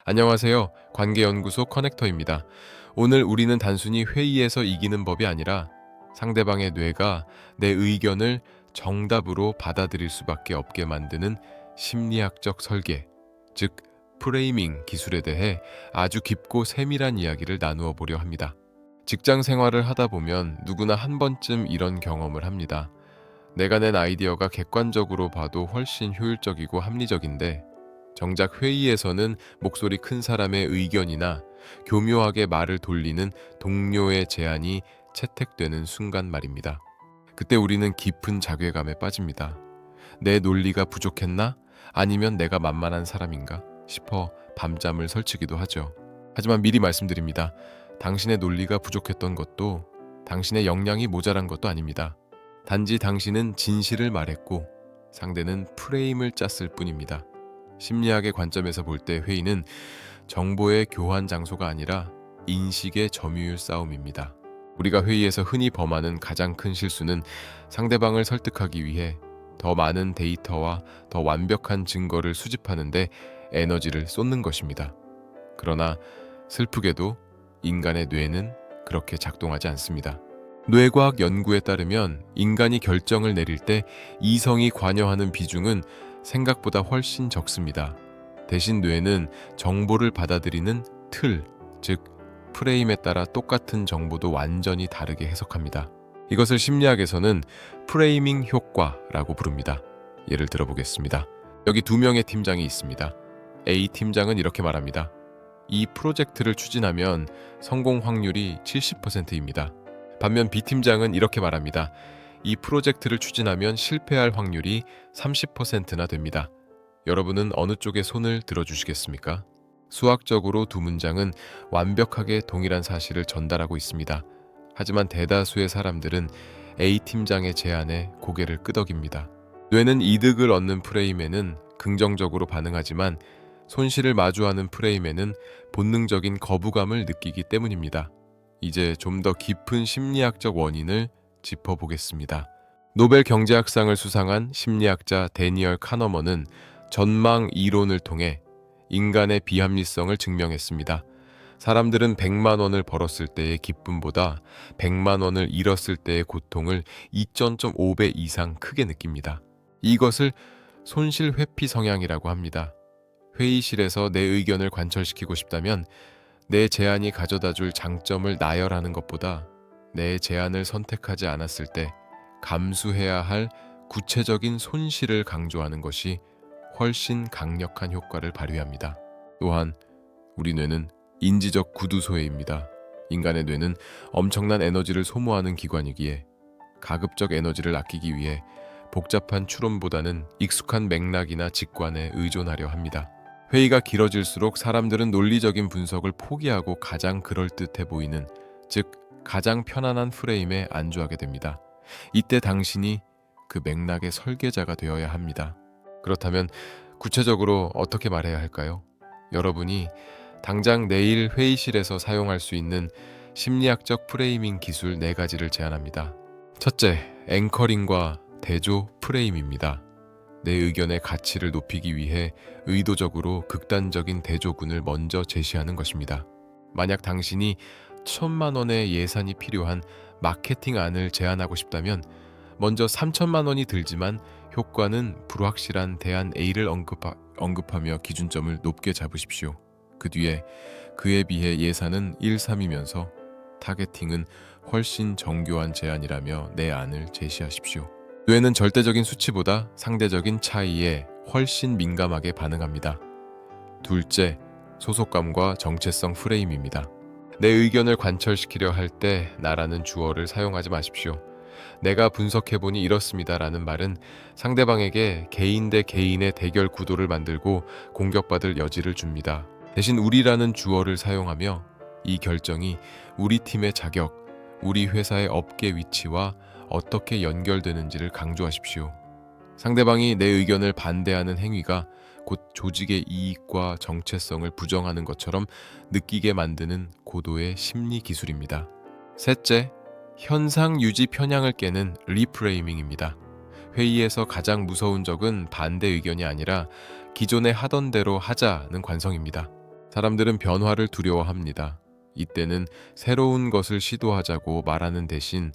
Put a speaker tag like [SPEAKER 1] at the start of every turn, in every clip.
[SPEAKER 1] 안녕하세요. 관계연구소 커넥터입니다. 오늘 우리는 단순히 회의에서 이기는 법이 아니라 상대방의 뇌가 내 의견을 정답으로 받아들일 수밖에 없게 만드는 심리학적 설계, 즉 프레이밍 기술에 대해 아주 깊고 세밀한 이야기를 나누어 보려 합니다. 직장 생활을 하다 보면 누구나 한 번쯤 이런 경험을 합니다. 내가 낸 아이디어가 객관적으로 봐도 훨씬 효율적이고 합리적인데 정작 회의에서는 목소리 큰 사람의 의견이나 교묘하게 말을 돌리는 동료의 제안이 채택되는 순간 말입니다. 그때 우리는 깊은 자괴감에 빠집니다. 내 논리가 부족했나? 아니면 내가 만만한 사람인가? 싶어 밤잠을 설치기도 하죠. 하지만 미리 말씀드립니다. 당신의 논리가 부족했던 것도 당신의 역량이 모자란 것도 아닙니다. 단지 당신은 진실을 말했고 상대는 프레임을 짰을 뿐입니다. 심리학의 관점에서 볼 때 회의는 정보의 교환 장소가 아니라 인식의 점유율 싸움입니다. 우리가 회의에서 흔히 범하는 가장 큰 실수는 상대방을 설득하기 위해 더 많은 데이터와 더 완벽한 증거를 수집하는데 에너지를 쏟는 것입니다. 그러나 슬프게도 인간의 뇌는 그렇게 작동하지 않습니다. 뇌과학 연구에 따르면 인간이 결정을 내릴 때 이성이 관여하는 비중은 생각보다 훨씬 적습니다. 대신 뇌는 정보를 받아들이는 틀, 즉 프레임에 따라 똑같은 정보도 완전히 다르게 해석합니다. 이것을 심리학에서는 프레이밍 효과라고 부릅니다. 예를 들어보겠습니다. 여기 두 명의 팀장이 있습니다. A 팀장은 이렇게 말합니다. 이 프로젝트를 추진하면 성공 확률이 70%입니다. 반면 B 팀장은 이렇게 말합니다. 이 프로젝트를 추진하면 실패할 확률이 30%나 됩니다. 여러분은 어느 쪽에 손을 들어주시겠습니까? 수학적으로 두 문장은 완벽하게 동일한 사실을 전달하고 있습니다. 하지만 대다수의 사람들은 A 팀장의 제안에 고개를 끄덕입니다. 뇌는 이득을 얻는 프레임에는 긍정적으로 반응하지만 손실을 마주하는 프레임에는 본능적인 거부감을 느끼기 때문입니다. 이제 좀 더 깊은 심리학적 원인을 짚어보겠습니다. 노벨 경제학상을 수상한 심리학자 데니얼 카너먼은 전망 이론을 통해 인간의 비합리성을 증명했습니다. 사람들은 100만 원을 벌었을 때의 기쁨보다 100만 원을 잃었을 때의 고통을 2.5배 이상 크게 느낍니다. 이것을 손실 회피 성향이라고 합니다. 회의실에서 내 의견을 관철시키고 싶다면 내 제안이 가져다줄 장점을 나열하는 것보다 내 제안을 선택하지 않았을 때 감수해야 할 구체적인 손실을 강조하는 것이 훨씬 강력한 효과를 발휘합니다. 또한 우리 뇌는 인지적 구두소해입니다. 인간의 뇌는 엄청난 에너지를 소모하는 기관이기에 가급적 에너지를 아끼기 위해 복잡한 추론보다는 익숙한 맥락이나 직관에 의존하려 합니다. 회의가 길어질수록 사람들은 논리적인 분석을 포기하고 가장 그럴듯해 보이는, 즉 가장 편안한 프레임에 안주하게 됩니다. 이때 당신이 그 맥락의 설계자가 되어야 합니다. 그렇다면 구체적으로 어떻게 말해야 할까요? 여러분이 당장 내일 회의실에서 사용할 수 있는 심리학적 프레이밍 기술 4가지를 제안합니다. 첫째, 앵커링과 대조 프레임입니다. 내 의견의 가치를 높이기 위해 의도적으로 극단적인 대조군을 먼저 제시하는 것입니다. 만약 당신이 1,000만 원의 예산이 필요한 마케팅안을 제안하고 싶다면 먼저 3,000만 원이 들지만 효과는 불확실한 대안 A를 언급하며 기준점을 높게 잡으십시오. 그 뒤에 그에 비해 예산은 1, 3이면서 타겟팅은 훨씬 정교한 제안이라며 내 안을 제시하십시오. 뇌는 절대적인 수치보다 상대적인 차이에 훨씬 민감하게 반응합니다. 둘째, 소속감과 정체성 프레임입니다. 내 의견을 관철시키려 할 때 나라는 주어를 사용하지 마십시오. 내가 분석해보니 이렇습니다라는 말은 상대방에게 개인 대 개인의 대결 구도를 만들고 공격받을 여지를 줍니다. 대신 우리라는 주어를 사용하며 이 결정이 우리 팀의 자격, 우리 회사의 업계 위치와 어떻게 연결되는지를 강조하십시오. 상대방이 내 의견을 반대하는 행위가 곧 조직의 이익과 정체성을 부정하는 것처럼 느끼게 만드는 고도의 심리 기술입니다. 셋째, 현상 유지 편향을 깨는 리프레이밍입니다. 회의에서 가장 무서운 적은 반대 의견이 아니라 기존에 하던 대로 하자는 관성입니다. 사람들은 변화를 두려워합니다. 이때는 새로운 것을 시도하자고 말하는 대신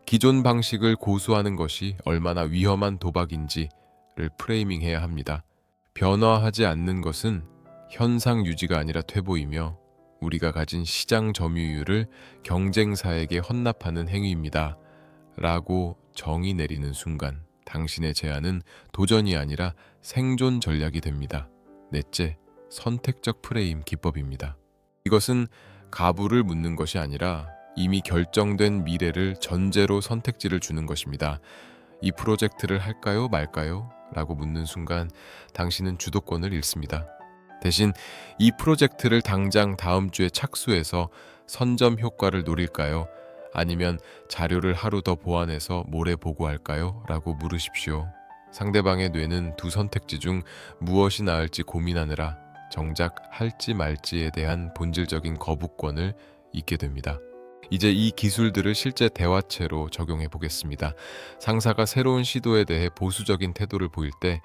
[SPEAKER 1] 기존 방식을 고수하는 것이 얼마나 위험한 도박인지를 프레이밍해야 합니다. 변화하지 않는 것은 현상 유지가 아니라 퇴보이며 우리가 가진 시장 점유율을 경쟁사에게 헌납하는 행위입니다. 라고 정의 내리는 순간 당신의 제안은 도전이 아니라 생존 전략이 됩니다. 넷째, 선택적 프레임 기법입니다. 이것은 가부를 묻는 것이 아니라 이미 결정된 미래를 전제로 선택지를 주는 것입니다. 이 프로젝트를 할까요, 말까요? 라고 묻는 순간 당신은 주도권을 잃습니다. 대신 이 프로젝트를 당장 다음 주에 착수해서 선점 효과를 노릴까요? 아니면 자료를 하루 더 보완해서 모레 보고할까요? 라고 물으십시오. 상대방의 뇌는 두 선택지 중 무엇이 나을지 고민하느라 정작 할지 말지에 대한 본질적인 거부권을 잊게 됩니다. 이제 이 기술들을 실제 대화체로 적용해 보겠습니다. 상사가 새로운 시도에 대해 보수적인 태도를 보일 때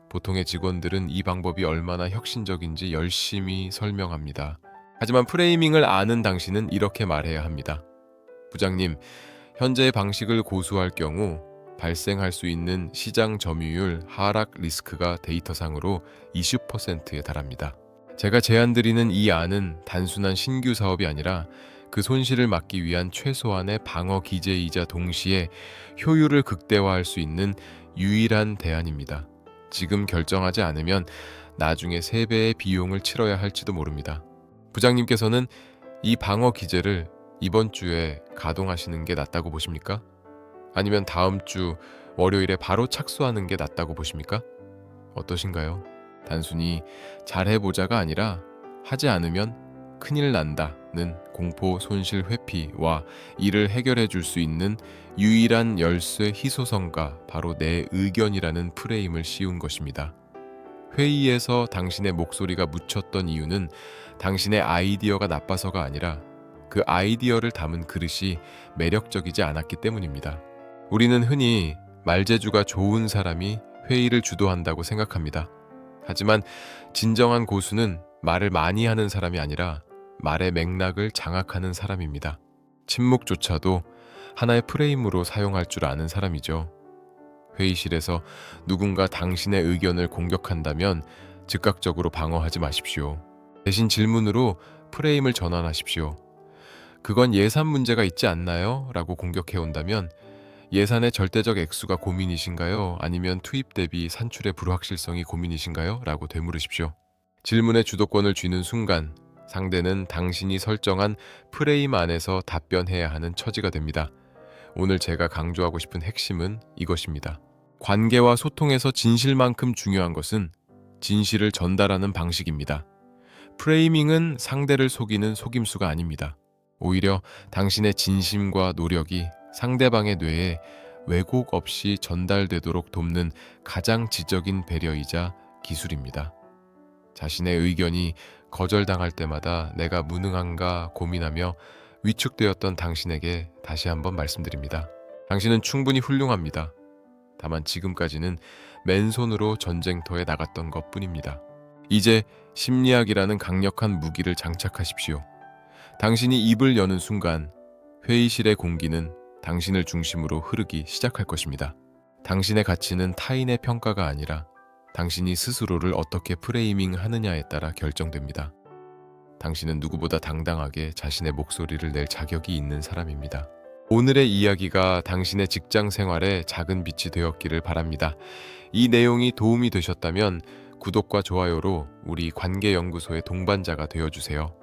[SPEAKER 1] 보통의 직원들은 이 방법이 얼마나 혁신적인지 열심히 설명합니다. 하지만 프레이밍을 아는 당신은 이렇게 말해야 합니다. 부장님, 현재의 방식을 고수할 경우 발생할 수 있는 시장 점유율 하락 리스크가 데이터상으로 20%에 달합니다. 제가 제안드리는 이 안은 단순한 신규 사업이 아니라 그 손실을 막기 위한 최소한의 방어 기제이자 동시에 효율을 극대화할 수 있는 유일한 대안입니다. 지금 결정하지 않으면 나중에 3배의 비용을 치러야 할지도 모릅니다. 부장님께서는 이 방어 기제를 이번 주에 가동하시는 게 낫다고 보십니까? 아니면 다음 주 월요일에 바로 착수하는 게 낫다고 보십니까? 어떠신가요? 단순히 잘해보자가 아니라 하지 않으면 큰일 난다는 공포 손실 회피와 이를 해결해 줄 수 있는 유일한 열쇠 희소성과 바로 내 의견이라는 프레임을 씌운 것입니다. 회의에서 당신의 목소리가 묻혔던 이유는 당신의 아이디어가 나빠서가 아니라 그 아이디어를 담은 그릇이 매력적이지 않았기 때문입니다. 우리는 흔히 말재주가 좋은 사람이 회의를 주도한다고 생각합니다. 하지만 진정한 고수는 말을 많이 하는 사람이 아니라 말의 맥락을 장악하는 사람입니다. 침묵조차도 하나의 프레임으로 사용할 줄 아는 사람이죠. 회의실에서 누군가 당신의 의견을 공격한다면 즉각적으로 방어하지 마십시오. 대신 질문으로 프레임을 전환하십시오. 그건 예산 문제가 있지 않나요? 라고 공격해온다면 예산의 절대적 액수가 고민이신가요? 아니면 투입 대비 산출의 불확실성이 고민이신가요? 라고 되물으십시오. 질문의 주도권을 쥐는 순간 상대는 당신이 설정한 프레임 안에서 답변해야 하는 처지가 됩니다. 오늘 제가 강조하고 싶은 핵심은 이것입니다. 관계와 소통에서 진실만큼 중요한 것은 진실을 전달하는 방식입니다. 프레이밍은 상대를 속이는 속임수가 아닙니다. 오히려 당신의 진심과 노력이 상대방의 뇌에 왜곡 없이 전달되도록 돕는 가장 지적인 배려이자 기술입니다. 자신의 의견이 거절당할 때마다 내가 무능한가 고민하며 위축되었던 당신에게 다시 한번 말씀드립니다. 당신은 충분히 훌륭합니다. 다만 지금까지는 맨손으로 전쟁터에 나갔던 것뿐입니다. 이제 심리학이라는 강력한 무기를 장착하십시오. 당신이 입을 여는 순간 회의실의 공기는 당신을 중심으로 흐르기 시작할 것입니다. 당신의 가치는 타인의 평가가 아니라 당신이 스스로를 어떻게 프레이밍 하느냐에 따라 결정됩니다. 당신은 누구보다 당당하게 자신의 목소리를 낼 자격이 있는 사람입니다. 오늘의 이야기가 당신의 직장 생활에 작은 빛이 되었기를 바랍니다. 이 내용이 도움이 되셨다면 구독과 좋아요로 우리 관계연구소의 동반자가 되어주세요.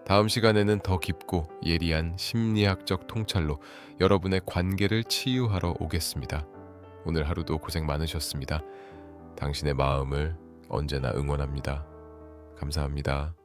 [SPEAKER 1] 다음 시간에는 더 깊고 예리한 심리학적 통찰로 여러분의 관계를 치유하러 오겠습니다. 오늘 하루도 고생 많으셨습니다. 당신의 마음을 언제나 응원합니다. 감사합니다.